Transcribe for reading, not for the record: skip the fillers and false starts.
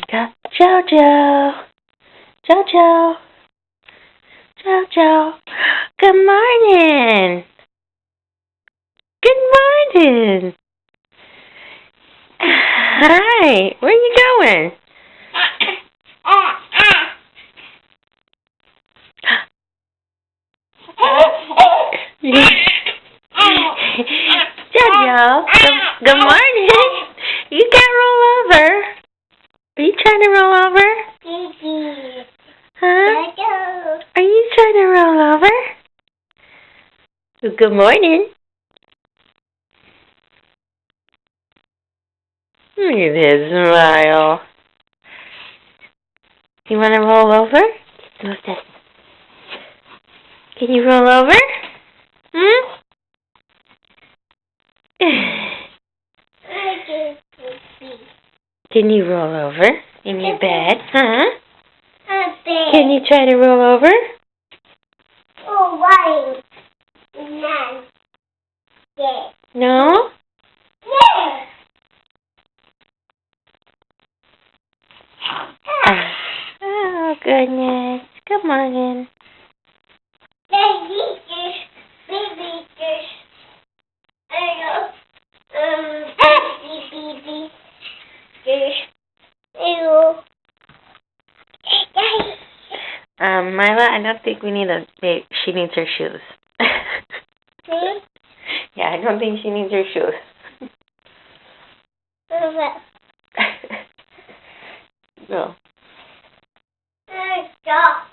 Jojo. Jojo. Jojo. Good morning. Good morning. Hi. Where are you going? Jojo. Good morning. You can't roll over. Are you trying to roll over? Huh? Are you trying to roll over? Good morning. Look at his smile. You want to roll over? What's this? Can you roll over? Can you roll over in your bed? Huh? Can you try to roll over? Oh, why? No. Yeah. No? Yeah. Oh, goodness. Good morning. Baby fish. I know. Baby fish. Ew. Mila, I don't think we need she needs her shoes. See? Yeah, I don't think she needs her shoes. What? No. Stop.